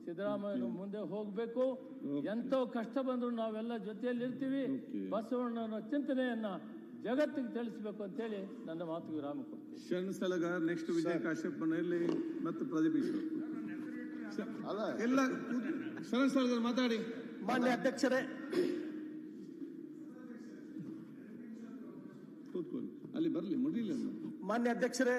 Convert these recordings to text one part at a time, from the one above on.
ಸಿದ್ದರಾಮಯ್ಯ ಮುಂದೆ ಹೋಗಬೇಕು. ಎಂತೋ ಕಷ್ಟ ಬಂದ್ರು ನಾವೆಲ್ಲ ಜೊತೆಯಲ್ಲಿ ಇರ್ತೀವಿ. ಬಸವಣ್ಣನ ಚಿಂತನೆಯನ್ನ ಜಗತ್ತಿಗೆ ತಿಳಿಸಬೇಕು ಅಂತೇಳಿ ನನ್ನ ಮಾತು ವಿರಾಮ ಕೊಡ್ತೀನಿ. ಶರಣ ಸಲಗ ನೆಕ್ಸ್ಟ್ ವಿಜಯ ಕಾಶ್ಯಪ್ ಮನೆಯಲ್ಲಿ ಮತ್ತು ಪ್ರದೀಪ್ ಈಶ್ವರ್ ಎಲ್ಲ ಶರಣ ಸಲಗ ಮಾತಾಡಿ. ಮಾನ್ಯ ಅಧ್ಯಕ್ಷರೇ, ಕೂತ್ಕೊಳ್ಳಿ, ಅಲ್ಲಿ ಬರ್ಲಿ ಮುಡಿಲ್ಲ. ಮಾನ್ಯ ಅಧ್ಯಕ್ಷರೇ,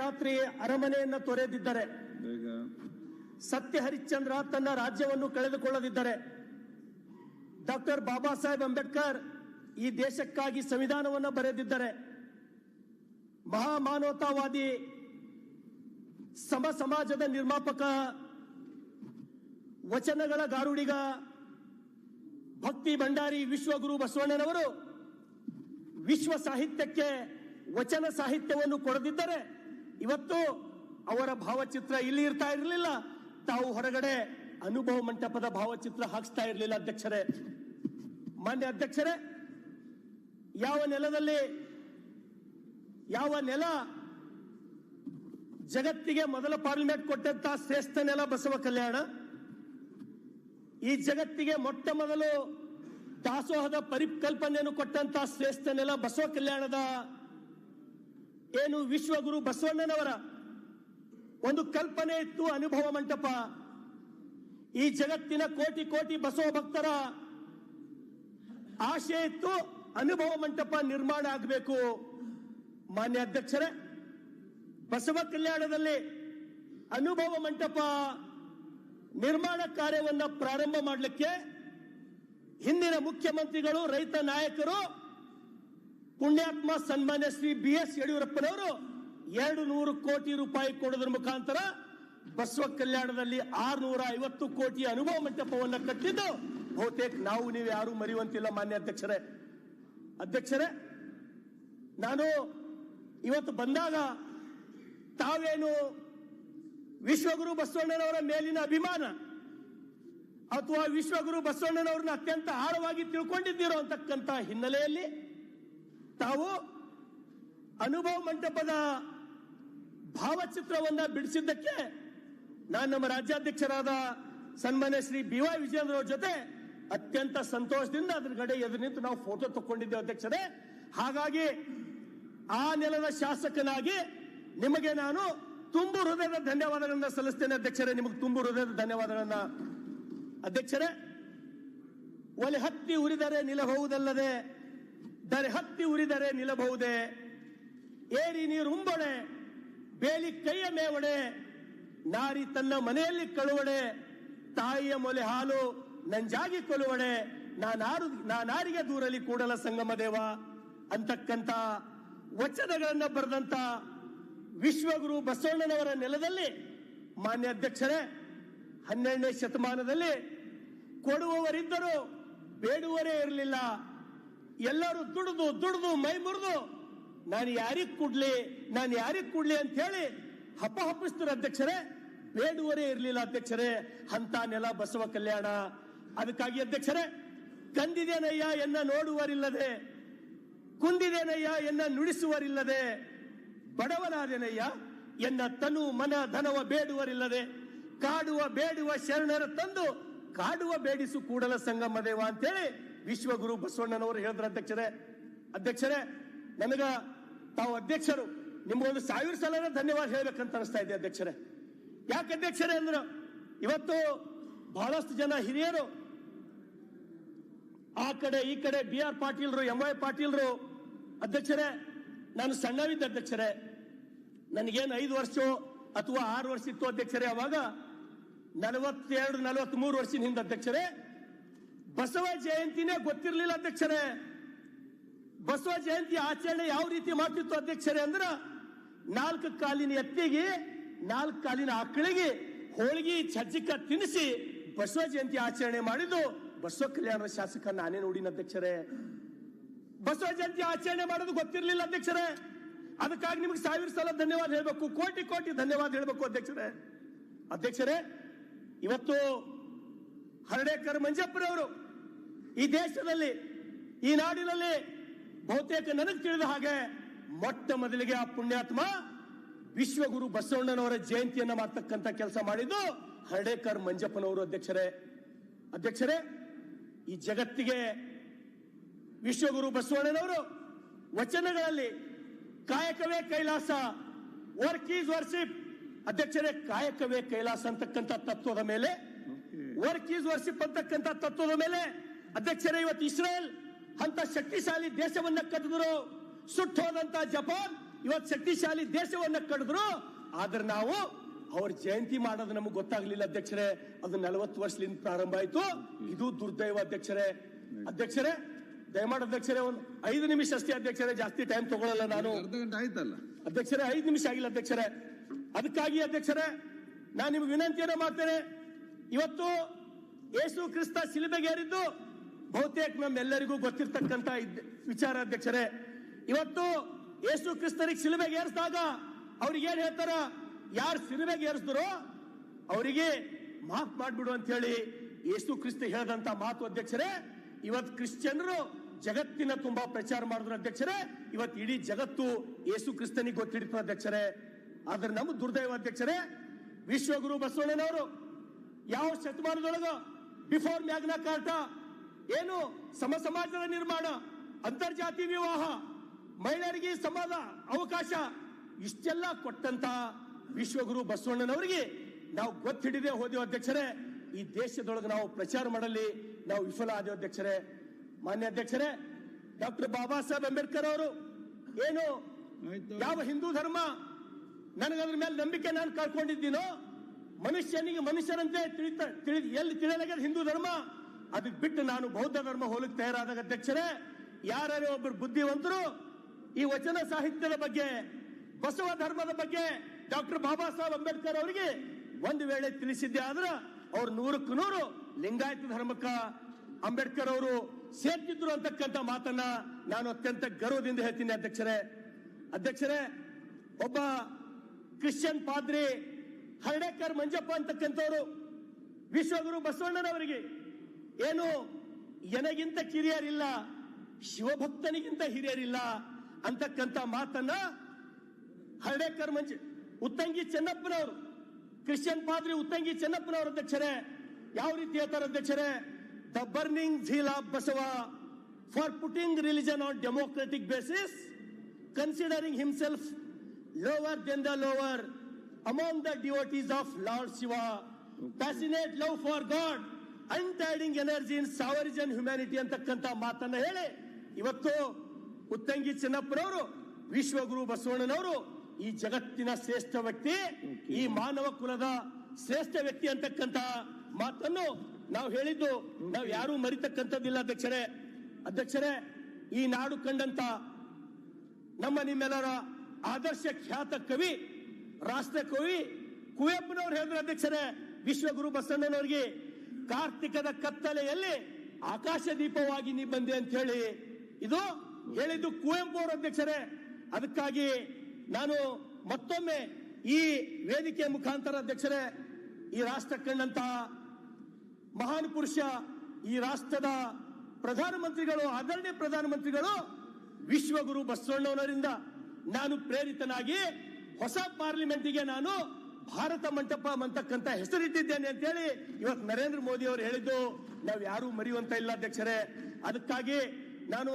ರಾತ್ರಿ ಅರಮನೆಯನ್ನ ತೊರೆದಿದ್ದರೆ, ಸತ್ಯ ಹರಿಶ್ಚಂದ್ರ ತನ್ನ ರಾಜ್ಯವನ್ನು ಕಳೆದುಕೊಳ್ಳದಿದ್ದರೆ, ಡಾಕ್ಟರ್ ಬಾಬಾ ಸಾಹೇಬ್ ಅಂಬೇಡ್ಕರ್ ಈ ದೇಶಕ್ಕಾಗಿ ಸಂವಿಧಾನವನ್ನು ಬರೆದಿದ್ದರೆ, ಮಹಾಮಾನವತಾವಾದಿ ಸಮ ಸಮಾಜದ ನಿರ್ಮಾಪಕ, ವಚನಗಳ ಗಾರುಡಿಗ, ಭಕ್ತಿ ಭಂಡಾರಿ ವಿಶ್ವಗುರು ಬಸವಣ್ಣನವರು ವಿಶ್ವ ಸಾಹಿತ್ಯಕ್ಕೆ ವಚನ ಸಾಹಿತ್ಯವನ್ನು ಕೊಡದಿದ್ದರೆ ಇವತ್ತು ಅವರ ಭಾವಚಿತ್ರ ಇಲ್ಲಿ ಇರ್ತಾ ಇರಲಿಲ್ಲ. ತಾವು ಹೊರಗಡೆ ಅನುಭವ ಮಂಟಪದ ಭಾವಚಿತ್ರ ಹಾಕಿಸ್ತಾ ಇರಲಿಲ್ಲ. ಅಧ್ಯಕ್ಷರೇ, ಮಾನ್ಯ ಅಧ್ಯಕ್ಷರೇ, ಯಾವ ನೆಲ ಜಗತ್ತಿಗೆ ಮೊದಲ ಪಾರ್ಲಿಮೆಂಟ್ ಕೊಟ್ಟಂತ ಶ್ರೇಷ್ಠ ನೆಲ ಬಸವ ಕಲ್ಯಾಣ, ಈ ಜಗತ್ತಿಗೆ ಮೊಟ್ಟ ಮೊದಲು ದಾಸೋಹದ ಪರಿಕಲ್ಪನೆಯನ್ನು ಕೊಟ್ಟಂತ ಶ್ರೇಷ್ಠ ನೆಲ ಬಸವ ಕಲ್ಯಾಣದ ಏನು ವಿಶ್ವಗುರು ಬಸವಣ್ಣನವರ ಒಂದು ಕಲ್ಪನೆ ಇತ್ತು, ಅನುಭವ ಮಂಟಪ. ಈ ಜಗತ್ತಿನ ಕೋಟಿ ಕೋಟಿ ಬಸವ ಭಕ್ತರ ಆಶೆ ಇತ್ತು, ಅನುಭವ ಮಂಟಪ ನಿರ್ಮಾಣ ಆಗಬೇಕು. ಮಾನ್ಯ ಅಧ್ಯಕ್ಷರೇ, ಬಸವ ಕಲ್ಯಾಣದಲ್ಲಿ ಅನುಭವ ಮಂಟಪ ನಿರ್ಮಾಣ ಕಾರ್ಯವನ್ನ ಪ್ರಾರಂಭ ಮಾಡಲಿಕ್ಕೆ ಹಿಂದಿನ ಮುಖ್ಯಮಂತ್ರಿಗಳು, ರೈತ ನಾಯಕರು, ಪುಣ್ಯಾತ್ಮ ಸನ್ಮಾನ್ಯ ಶ್ರೀ BS ಯಡಿಯೂರಪ್ಪನವರು 200 ಕೋಟಿ ರೂಪಾಯಿ ಕೊಡೋದ್ರ ಮುಖಾಂತರ ಬಸವ ಕಲ್ಯಾಣದಲ್ಲಿ 650 ಕೋಟಿ ಅನುಭವ ಮಂಟಪವನ್ನು ಕಟ್ಟಿದ್ದು ಬಹುತೇಕ ನಾವು ನೀವು ಯಾರು ಮರೆಯುವಂತಿಲ್ಲ. ಮಾನ್ಯ ಅಧ್ಯಕ್ಷರೇ, ನಾನು ಇವತ್ತು ಬಂದಾಗ ತಾವೇನು ವಿಶ್ವಗುರು ಬಸವಣ್ಣನವರ ಮೇಲಿನ ಅಭಿಮಾನ ಅಥವಾ ವಿಶ್ವಗುರು ಬಸವಣ್ಣನವ್ರನ್ನ ಅತ್ಯಂತ ಆಳವಾಗಿ ತಿಳ್ಕೊಂಡಿದ್ದೀರೋ ಅಂತಕ್ಕಂಥ ಹಿನ್ನೆಲೆಯಲ್ಲಿ ತಾವು ಅನುಭವ ಮಂಟಪದ ಭಾವಚಿತ್ರವನ್ನ ಬಿಡಿಸಿದ್ದಕ್ಕೆ ನಾನು ನಮ್ಮ ರಾಜ್ಯಾಧ್ಯಕ್ಷರಾದ ಸನ್ಮಾನ್ಯ ಶ್ರೀ BY ವಿಜಯೇಂದ್ರ ಅವರ ಜೊತೆ ಅತ್ಯಂತ ಸಂತೋಷದಿಂದ ಅದ್ರ ಕಡೆ ಎದುರು ನಿಂತು ನಾವು ಫೋಟೋ ತಕ್ಕೊಂಡಿದ್ದೇವೆ ಅಧ್ಯಕ್ಷರೇ. ಹಾಗಾಗಿ ಆ ನೆಲದ ಶಾಸಕನಾಗಿ ನಿಮಗೆ ನಾನು ತುಂಬು ಹೃದಯದ ಧನ್ಯವಾದಗಳನ್ನ ಸಲ್ಲಿಸ್ತೇನೆ ಅಧ್ಯಕ್ಷರೇ. ನಿಮಗೆ ತುಂಬು ಹೃದಯದ ಧನ್ಯವಾದಗಳನ್ನ ಅಧ್ಯಕ್ಷರೇ. ಒಲೆ ಹತ್ತಿ ಉರಿದರೆ ನಿಲ್ಲಬಹುದಲ್ಲದೆ, ದರೆ ಹತ್ತಿ ಉರಿದರೆ ನಿಲ್ಲಬಹುದೇ, ಏರಿ ನೀರು ಉಂಬೊಡೆ, ಬೇಲಿ ಕೈಯ ಮೇವಡೆ, ನಾರಿ ತನ್ನ ಮನೆಯಲ್ಲಿ ಕಳುವಡೆ, ತಾಯಿಯ ಮೊಲೆ ಹಾಲು ನಂಜಾಗಿ ಕೊಲುವಡೆ, ನಾನಾರಿಗೆ ದೂರಲಿ ಕೂಡಲ ಸಂಗಮ ದೇವ ಅಂತಕ್ಕಂಥ ವಚನಗಳನ್ನ ಬರೆದಂತ ವಿಶ್ವಗುರು ಬಸವಣ್ಣನವರ ನೆಲದಲ್ಲಿ ಮಾನ್ಯ ಅಧ್ಯಕ್ಷರೇ, 12ನೇ ಶತಮಾನದಲ್ಲಿ ಕೊಡುವವರಿದ್ದರೂ ಬೇಡುವರೇ ಇರಲಿಲ್ಲ. ಎಲ್ಲರೂ ದುಡಿದು ಮೈ ಮುರಿದು ನಾನು ಯಾರಿಗ್ ಕೊಡ್ಲಿ ಅಂತ ಹೇಳಿ ಹಪ್ಪಿಸ್ತಾರೆ ಅಧ್ಯಕ್ಷರೇ. ಬೇಡುವರೇ ಇರಲಿಲ್ಲ ಅಧ್ಯಕ್ಷರೇ. ಅಂತ ನೆಲ ಬಸವ ಕಲ್ಯಾಣ. ಅದಕ್ಕಾಗಿ ಅಧ್ಯಕ್ಷರೇ, ಕಂದಿದೇನಯ್ಯ ಎನ್ನ ನೋಡುವರಿಲ್ಲದೆ, ಕುಂದಿದೇನಯ್ಯ ಎನ್ನ ನುಡಿಸುವರಿಲ್ಲದೆ, ಬಡವನಾದೇನಯ್ಯ ಎನ್ನ ತನು ಮನ ಧನವ ಬೇಡುವರಿಲ್ಲದೆ, ಕಾಡುವ ಬೇಡುವ ಶರಣರ ತಂದು ಕಾಡುವ ಬೇಡಿಸು ಕೂಡಲ ಸಂಗಮ ದೇವ ಅಂತೇಳಿ ವಿಶ್ವಗುರು ಬಸವಣ್ಣನವರು ಹೇಳಿದ್ರ ಅಧ್ಯಕ್ಷರೇ. ನನಗ ತಾವು ಅಧ್ಯಕ್ಷರು ನಿಮ್ಗೊಂದು 1000 ಸಲ ಧನ್ಯವಾದ ಹೇಳ್ಬೇಕಂತ ಅನಿಸ್ತಾ ಇದೆ ಅಧ್ಯಕ್ಷರೇ. ಯಾಕೆ ಅಧ್ಯಕ್ಷರೇ ಅಂದ್ರೆ ಇವತ್ತು ಬಹಳಷ್ಟು ಜನ ಹಿರಿಯರು ಆ ಕಡೆ ಈ ಕಡೆ BR ಪಾಟೀಲ್ರು, MY ಪಾಟೀಲ್ರು ಅಧ್ಯಕ್ಷರೇ, ನಾನು ಸಣ್ಣವಿದ್ದ ಅಧ್ಯಕ್ಷರೇ. ನನಗೇನು 5 ವರ್ಷ ಅಥವಾ 6 ವರ್ಷ ಇತ್ತು ಅಧ್ಯಕ್ಷರೇ. ಅವಾಗ 42-43 ವರ್ಷದ ಹಿಂದೆ ಅಧ್ಯಕ್ಷರೇ, ಬಸವ ಜಯಂತಿನೇ ಗೊತ್ತಿರಲಿಲ್ಲ ಅಧ್ಯಕ್ಷರೇ. ಬಸವ ಜಯಂತಿ ಆಚರಣೆ ಯಾವ ರೀತಿ ಮಾಡ್ತಿತ್ತು ಅಧ್ಯಕ್ಷರೇ ಅಂದ್ರೆ 4 ಕಾಲಿನ ಎತ್ತಿಗೆ 4 ಕಾಲಿನ ಆಕಳಿಗೆ ಹೋಳಿಗೆ ಚಜ್ಜಿಕ ತಿನ್ನಿಸಿ ಬಸವ ಜಯಂತಿ ಆಚರಣೆ ಮಾಡಿದ್ದು ಬಸವ ಕಲ್ಯಾಣದ ಶಾಸಕ ನಾನೇ ನೋಡಿನ ಅಧ್ಯಕ್ಷರೇ. ಬಸವ ಜಯಂತಿ ಆಚರಣೆ ಮಾಡೋದು ಗೊತ್ತಿರಲಿಲ್ಲ ಅಧ್ಯಕ್ಷರೇ. ಅದಕ್ಕಾಗಿ ನಿಮಗೆ 1000 ಸಲ ಧನ್ಯವಾದ ಹೇಳಬೇಕು, ಕೋಟಿ ಕೋಟಿ ಧನ್ಯವಾದ ಹೇಳಬೇಕು ಅಧ್ಯಕ್ಷರೇ. ಇವತ್ತು ಹರಡೇಕರ್ ಮಂಜಪ್ಪರವರು ಈ ದೇಶದಲ್ಲಿ, ಈ ನಾಡಿನಲ್ಲಿ ಬಹುತೇಕ ನನಗೆ ತಿಳಿದ ಹಾಗೆ ಮೊಟ್ಟ ಮೊದಲಿಗೆ ಆ ಪುಣ್ಯಾತ್ಮ ವಿಶ್ವಗುರು ಬಸವಣ್ಣನವರ ಜಯಂತಿಯನ್ನ ಮಾಡ್ತಕ್ಕಂಥ ಕೆಲಸ ಮಾಡಿದ್ದು ಹರ್ಡೇಕರ್ ಮಂಜಪ್ಪನವರು. ಅಧ್ಯಕ್ಷರೇ, ಈ ಜಗತ್ತಿಗೆ ವಿಶ್ವಗುರು ಬಸವಣ್ಣನವರು ವಚನಗಳಲ್ಲಿ ಕಾಯಕವೇ ಕೈಲಾಸ, ವರ್ಕ್ ಈಸ್ ವರ್ಶಿಪ್. ಅಧ್ಯಕ್ಷರೇ, ಕಾಯಕವೇ ಕೈಲಾಸ ಅಂತಕ್ಕಂಥ ತತ್ವದ ಮೇಲೆ, ವರ್ಕ್ ಈಸ್ ವರ್ಶಿಪ್ ಅಂತಕ್ಕಂಥ ತತ್ವದ ಮೇಲೆ ಅಧ್ಯಕ್ಷರೇ, ಇವತ್ತು ಇಸ್ರೇಲ್ ಅಂತ ಶಕ್ತಿಶಾಲಿ ದೇಶವನ್ನ ಕಟ್ಟಿದ್ರು, ಸುಟ್ಟೋದಂತ ಜಪಾನ್ ಇವತ್ತು ಶಕ್ತಿಶಾಲಿ ದೇಶವನ್ನ ಕಟ್ಟಿದ್ರು. ಆದ್ರೆ ನಾವು ಅವ್ರ ಜಯಂತಿ ಮಾಡೋದು ನಮಗೆ ಗೊತ್ತಾಗ್ಲಿಲ್ಲ ಅಧ್ಯಕ್ಷರೇ. ಅದು 40 ವರ್ಷದಿಂದ ಪ್ರಾರಂಭ ಆಯ್ತು. ಇದು ದುರ್ದೈವ ಅಧ್ಯಕ್ಷರೇ. ದಯಮಾಡಿ ಅಧ್ಯಕ್ಷರೇ, ಒಂದು 5 ನಿಮಿಷ ಅಷ್ಟೇ ಅಧ್ಯಕ್ಷರೇ, ಜಾಸ್ತಿ ಟೈಮ್ ತಗೊಳ್ಳಲ್ಲ ನಾನು. ಅರ್ಧ ಗಂಟೆ ಆಯ್ತಲ್ಲ ಅಧ್ಯಕ್ಷರೇ, 5 ನಿಮಿಷ ಆಗಿಲ್ಲ ಅಧ್ಯಕ್ಷರೇ. ಅದಕ್ಕಾಗಿ ಅಧ್ಯಕ್ಷರೇ, ನಾನು ನಿಮ್ಗೆ ವಿನಂತಿಯನ್ನ ಮಾಡ್ತೇನೆ. ಇವತ್ತು ಯೇಸು ಕ್ರಿಸ್ತ ಶಿಲುಬೆಗೇರಿದ್ದು ಬಹುತೇಕ ನಮ್ಮೆಲ್ಲರಿಗೂ ಗೊತ್ತಿರ್ತಕ್ಕಂಥ ವಿಚಾರ ಅಧ್ಯಕ್ಷರೇ. ಇವತ್ತು ಯೇಸು ಕ್ರಿಸ್ತನಿಗೆ ಶಿಲುಬೆಗೇರಿಸಿದಾಗ ಅವ್ರಿಗೆ ಏನ್ ಹೇಳ್ತಾರ, ಯಾರು ಶಿಲುಬೆಗೇರಿಸಿದ್ರು ಅವರಿಗೆ ಮಾಫ್ ಮಾಡ್ಬಿಡು ಅಂತ ಹೇಳಿ ಯೇಸು ಕ್ರಿಸ್ತ ಹೇಳಿದಂತ ಮಾತು ಅಧ್ಯಕ್ಷರೇ. ಇವತ್ತು ಕ್ರಿಶ್ಚಿಯನ್ರು ಜಗತ್ತಿನ ತುಂಬಾ ಪ್ರಚಾರ ಮಾಡಿದ್ರು ಅಧ್ಯಕ್ಷರೇ. ಇವತ್ತು ಇಡೀ ಜಗತ್ತು ಯೇಸು ಕ್ರಿಸ್ತನಿಗೆ ಗೊತ್ತಿಡ್ತದೆ ಅಧ್ಯಕ್ಷರೇ. ಆದ್ರೆ ನಮ್ಮ ದುರ್ದೈವ ಅಧ್ಯಕ್ಷರೇ, ವಿಶ್ವಗುರು ಬಸವಣ್ಣನವರು ಯಾವ ಶತಮಾನದೊಳಗ ಬಿಫೋರ್ ಮ್ಯಾಗ್ನಾ ಕಾರ್ಟಾ ಏನು ಸಮಾಜದ ನಿರ್ಮಾಣ, ಅಂತರ್ಜಾತಿ ವಿವಾಹ, ಮಹಿಳೆಯರಿಗೆ ಸಮಾನ ಅವಕಾಶ ಇಷ್ಟೆಲ್ಲ ಕೊಟ್ಟಂತ ವಿಶ್ವಗುರು ಬಸವಣ್ಣನವರಿಗೆ ನಾವು ಗೊತ್ತಿಡದೆ ಹೋದೆವು ಅಧ್ಯಕ್ಷರೇ. ಈ ದೇಶದೊಳಗೆ ನಾವು ಪ್ರಚಾರ ಮಾಡಲಿ ನಾವು ವಿಫಲ ಆದೇವು ಅಧ್ಯಕ್ಷರೇ. ಮಾನ್ಯ ಅಧ್ಯಕ್ಷರೇ, ಡಾಕ್ಟರ್ ಬಾಬಾ ಸಾಹೇಬ್ ಅಂಬೇಡ್ಕರ್ ಅವರು ಏನು ಯಾವ ಹಿಂದೂ ಧರ್ಮ ನನಗದ್ರ ಮೇಲೆ ನಂಬಿಕೆ ನಾನು ಕಳ್ಕೊಂಡಿದ್ದೀನೋ, ಮನುಷ್ಯರಂತೆ ಎಲ್ಲಿ ತಿಳಿಯಲಾಗ್ಯದ ಹಿಂದೂ ಧರ್ಮ, ಅದಕ್ಕೆ ಬಿಟ್ಟು ನಾನು ಬೌದ್ಧ ಧರ್ಮ ಹೋಲಿಕ್ಕೆ ತಯಾರಾದಾಗ ಅಧ್ಯಕ್ಷರೇ, ಯಾರು ಒಬ್ಬರು ಬುದ್ಧಿವಂತರು ಈ ವಚನ ಸಾಹಿತ್ಯದ ಬಗ್ಗೆ, ಬಸವ ಧರ್ಮದ ಬಗ್ಗೆ ಡಾಕ್ಟರ್ ಬಾಬಾ ಸಾಹೇಬ್ ಅಂಬೇಡ್ಕರ್ ಅವರಿಗೆ ಒಂದು ವೇಳೆ ತಿಳಿಸಿದ್ದೆ ಆದ್ರೆ ಅವ್ರು 100ಕ್ಕೆ 100 ಲಿಂಗಾಯತ ಧರ್ಮಕ್ಕ ಅಂಬೇಡ್ಕರ್ ಅವರು ಸೇರ್ತಿದ್ರು ಅಂತಕ್ಕಂಥ ಮಾತನ್ನ ನಾನು ಅತ್ಯಂತ ಗರ್ವದಿಂದ ಹೇಳ್ತೀನಿ ಅಧ್ಯಕ್ಷರೇ. ಒಬ್ಬ ಕ್ರಿಶ್ಚಿಯನ್ ಪಾದ್ರಿ ಹರ್ಡೇಕರ್ ಮಂಜಪ್ಪ ಅಂತಕ್ಕಂಥವ್ರು ವಿಶ್ವಗುರು ಬಸವಣ್ಣನವರಿಗೆ ಏನು ಎನಗಿಂತ ಕಿರಿಯರಿಲ್ಲ, ಶಿವಭಕ್ತನಿಗಿಂತ ಹಿರಿಯರಿಲ್ಲ ಅಂತಕ್ಕಂಥ ಮಾತನ್ನ ಹರ್ಡೇಕರ್ ಉತ್ತಂಗಿ ಚೆನ್ನಪ್ಪನವರು, ಕ್ರಿಶ್ಚಿಯನ್ ಪಾದ್ರಿ ಉತ್ತಂಗಿ ಚೆನ್ನಪ್ಪನವರು ಅಧ್ಯಕ್ಷರೇ ಯಾವ ರೀತಿ ಹೇಳ್ತಾರೆ ಅಧ್ಯಕ್ಷರೇ, the burning zeal of Basava for putting religion on democratic basis, considering himself lower than the lower among the devotees of Lord Shiva, passionate love for God, untiring energy in salvage and humanity ಅಂತಕ್ಕಂಥ ಮಾತನ್ನ ಹೇಳಿ ಇವತ್ತು ಉತ್ತಂಗಿ ಚೆನ್ನಪ್ಪನವರು ವಿಶ್ವಗುರು ಬಸವಣ್ಣನವರು ಈ ಜಗತ್ತಿನ ಶ್ರೇಷ್ಠ ವ್ಯಕ್ತಿ, ಈ ಮಾನವ ಕುಲದ ಶ್ರೇಷ್ಠ ವ್ಯಕ್ತಿ ಅಂತಕ್ಕಂಥ ಮಾತನ್ನು ನಾವು ಹೇಳಿದ್ದು ನಾವು ಯಾರೂ ಮರಿತಕ್ಕಂಥದ್ದಿಲ್ಲ ಅಧ್ಯಕ್ಷರೇ. ಈ ನಾಡು ಕಂಡಂತ ನಮ್ಮ ನಿಮ್ಮೆಲ್ಲರ ಆದರ್ಶ ಖ್ಯಾತ ಕವಿ, ರಾಷ್ಟ್ರ ಕವಿ ಕುವೆಂಪುನವರು ಹೇಳಿದ್ರು ಅಧ್ಯಕ್ಷರೇ, ವಿಶ್ವಗುರು ಬಸವಣ್ಣನವರಿಗೆ ಕಾರ್ತಿಕದ ಕತ್ತಲೆಯಲ್ಲಿ ಆಕಾಶ ದೀಪವಾಗಿ ನೀ ಬಂದೆ ಅಂತ ಹೇಳಿ ಇದು ಹೇಳಿದ್ದು ಕುವೆಂಪು ಅವರು ಅಧ್ಯಕ್ಷರೇ. ಅದಕ್ಕಾಗಿ ನಾನು ಮತ್ತೊಮ್ಮೆ ಈ ವೇದಿಕೆ ಮುಖಾಂತರ ಅಧ್ಯಕ್ಷರೇ, ಈ ರಾಷ್ಟ್ರ ಕಂಡಂತಹ ಮಹಾನ್ ಪುರುಷ, ಈ ರಾಷ್ಟ್ರದ ಪ್ರಧಾನಮಂತ್ರಿಗಳು, ಆದರಣೀಯ ಪ್ರಧಾನಮಂತ್ರಿಗಳು ವಿಶ್ವಗುರು ಬಸವಣ್ಣನವರಿಂದ ನಾನು ಪ್ರೇರಿತನಾಗಿ ಹೊಸ ಪಾರ್ಲಿಮೆಂಟಿಗೆ ನಾನು ಭಾರತ ಮಂಟಪ ಅಂತಕ್ಕಂಥ ಹೆಸರಿಟ್ಟಿದ್ದೇನೆ ಅಂತ ಹೇಳಿ ಇವತ್ತು ನರೇಂದ್ರ ಮೋದಿ ಅವರು ಹೇಳಿದ್ದು ನಾವು ಯಾರೂ ಮರೆಯುವಂತ ಇಲ್ಲ ಅಧ್ಯಕ್ಷರೇ. ಅದಕ್ಕಾಗಿ ನಾನು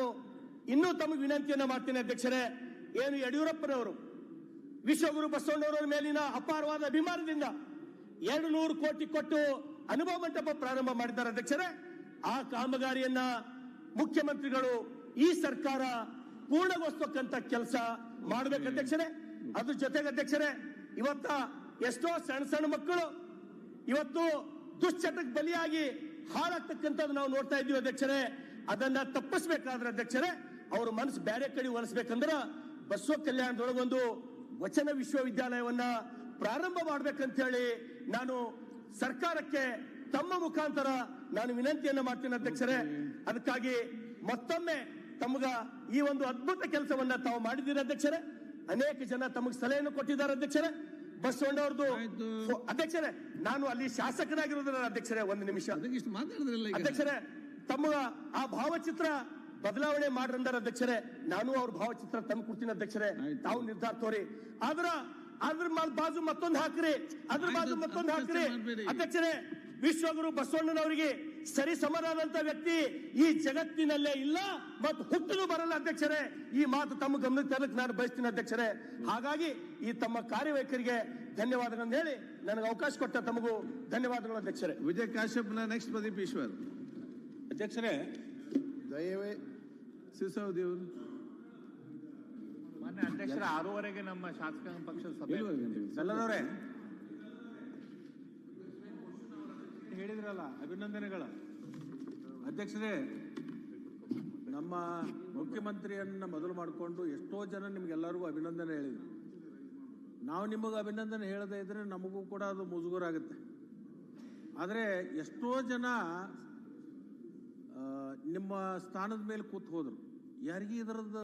ಇನ್ನೂ ತಮಗೆ ವಿನಂತಿಯನ್ನ ಮಾಡ್ತೇನೆ ಅಧ್ಯಕ್ಷರೇ. ಏನು ಯಡಿಯೂರಪ್ಪನವರು ವಿಶ್ವಗುರು ಬಸವಣ್ಣನವರ ಮೇಲಿನ ಅಪಾರವಾದ ಅಭಿಮಾನದಿಂದ 200 ಕೋಟಿ ಕೊಟ್ಟು ಅನುಭವ ಮಂಟಪ ಪ್ರಾರಂಭ ಮಾಡಿದ್ದಾರೆ ಅಧ್ಯಕ್ಷರೇ. ಆ ಕಾಮಗಾರಿಯನ್ನ ಮುಖ್ಯಮಂತ್ರಿಗಳು, ಈ ಸರ್ಕಾರ ಪೂರ್ಣಗೊಳಿಸತಕ್ಕಂಥ ಕೆಲಸ ಮಾಡಬೇಕು ಅಧ್ಯಕ್ಷರೇ. ಅದ್ರ ಜೊತೆಗೆ ಅಧ್ಯಕ್ಷರೇ, ಇವತ್ತ ಎಷ್ಟೋ ಸಣ್ಣ ಮಕ್ಕಳು ಇವತ್ತು ದುಶ್ಚಟಕ್ಕೆ ಬಲಿಯಾಗಿ ಹಾಳಾಗ್ತಕ್ಕಂಥದ್ದು ನಾವು ನೋಡ್ತಾ ಇದ್ದೀವಿ ಅಧ್ಯಕ್ಷರೇ. ಅದನ್ನ ತಪ್ಪಿಸ್ಬೇಕಾದ್ರೆ ಅಧ್ಯಕ್ಷರೇ, ಅವ್ರ ಮನಸ್ಸು ಬೇರೆ ಕಡೆ ಒಲಿಸ್ಬೇಕಂದ್ರ ಬಸವ ಕಲ್ಯಾಣದೊಳಗೊಂದು ವಚನ ವಿಶ್ವವಿದ್ಯಾಲಯವನ್ನ ಪ್ರಾರಂಭ ಮಾಡ್ಬೇಕಂತ ಹೇಳಿ ನಾನು ಸರ್ಕಾರಕ್ಕೆ ತಮ್ಮ ಮುಖಾಂತರ ನಾನು ವಿನಂತಿಯನ್ನ ಮಾಡ್ತೀನಿ ಅಧ್ಯಕ್ಷರೇ. ಅದಕ್ಕಾಗಿ ಮತ್ತೊಮ್ಮೆ ತಮಗ ಈ ಒಂದು ಅದ್ಭುತ ಕೆಲಸವನ್ನ ತಾವು ಮಾಡಿದ್ದೀರಿ ಅಧ್ಯಕ್ಷರೇ. ಅನೇಕ ಜನ ತಮಗೆ ಸಲಹೆಯನ್ನು ಕೊಟ್ಟಿದ್ದಾರೆ ಅಧ್ಯಕ್ಷರೇ. ಬಸವಣ್ಣವ್ರದ್ದು ಅಧ್ಯಕ್ಷರೇ, ನಾನು ಅಲ್ಲಿ ಶಾಸಕರಾಗಿರೋದ್ರ ಅಧ್ಯಕ್ಷರೇ, ಒಂದು ನಿಮಿಷ ಅಧ್ಯಕ್ಷರೇ, ತಮ್ಮ ಆ ಭಾವಚಿತ್ರ ಬದಲಾವಣೆ ಮಾಡ್ರಂದಾರ ಅಧ್ಯಕ್ಷರೇ. ನಾನು ಅವ್ರ ಭಾವಚಿತ್ರ ತಂದು ಕೊಡ್ತೀನಿ ಅಧ್ಯಕ್ಷರೇ, ತಾವು ನಿರ್ಧಾರ ತೋರಿ. ಆದ್ರ ಅದ್ರ ಬಾಜು ಮತ್ತೊಂದು ಹಾಕ್ರಿ, ಅದ್ರ ಬಾಜು ಮತ್ತೊಂದು ಹಾಕ್ರಿ. ಅಧ್ಯಕ್ಷರೇ, ವಿಶ್ವಗುರು ಬಸವಣ್ಣನವರಿಗೆ ಸರಿ ಸಮನಾದಂತ ವ್ಯಕ್ತಿ ಈ ಜಗತ್ತಿನಲ್ಲೇ ಇಲ್ಲ ಮತ್ತು ಹುಟ್ಟಲು ಬರಲ್ಲ ಅಧ್ಯಕ್ಷರೇ. ಈ ಮಾತು ತಮ್ಮ ಗಮನಕ್ಕೆ ತರಲಿಕ್ಕೆ ನಾನು ಬಯಸ್ತೀನಿ ಅಧ್ಯಕ್ಷರೇ. ಹಾಗಾಗಿ ಈ ತಮ್ಮ ಕಾರ್ಯವೈಖರಿಗೆ ಧನ್ಯವಾದಗಳನ್ನು ಹೇಳಿ ನನಗೆ ಅವಕಾಶ ಕೊಟ್ಟ ತಮಗೂ ಧನ್ಯವಾದಗಳು ಅಧ್ಯಕ್ಷರೇ. ವಿಜಯ್ ಕಾಶ್ಯಪ್ನ ನೆಕ್ಸ್ಟ್ ಪ್ರದೀಪ್ ಈಶ್ವರ್. ಅಧ್ಯಕ್ಷರೇ, ದಯವೇ ಸಿಸೋದಿ ಅವರು. ಮಾನ್ಯ ಅಧ್ಯಕ್ಷರ 6:30ಗೆ ನಮ್ಮ ಶಾಸಕಾಂಗ ಪಕ್ಷದ ಸಭೆ ಎಲ್ಲರವರೇ ಹೇಳಿದ್ರಲ್ಲ, ಅಭಿನಂದನೆಗಳ. ಅಧ್ಯಕ್ಷರೇ, ನಮ್ಮ ಮುಖ್ಯಮಂತ್ರಿಯನ್ನ ಮೊದಲು ಮಾಡಿಕೊಂಡು ಎಷ್ಟೋ ಜನ ನಿಮ್ಗೆಲ್ಲರಿಗೂ ಅಭಿನಂದನೆ ಹೇಳಿದ್ರು. ನಾವು ನಿಮಗೆ ಅಭಿನಂದನೆ ಹೇಳದೇ ಇದ್ರೆ ನಮಗೂ ಕೂಡ ಅದು ಮುಜುಗರಾಗುತ್ತೆ. ಆದರೆ ಎಷ್ಟೋ ಜನ ನಿಮ್ಮ ಸ್ಥಾನದ ಮೇಲೆ ಕೂತ್ ಹೋದ್ರು. ಯಾರಿಗೂ ಇದರದ್ದು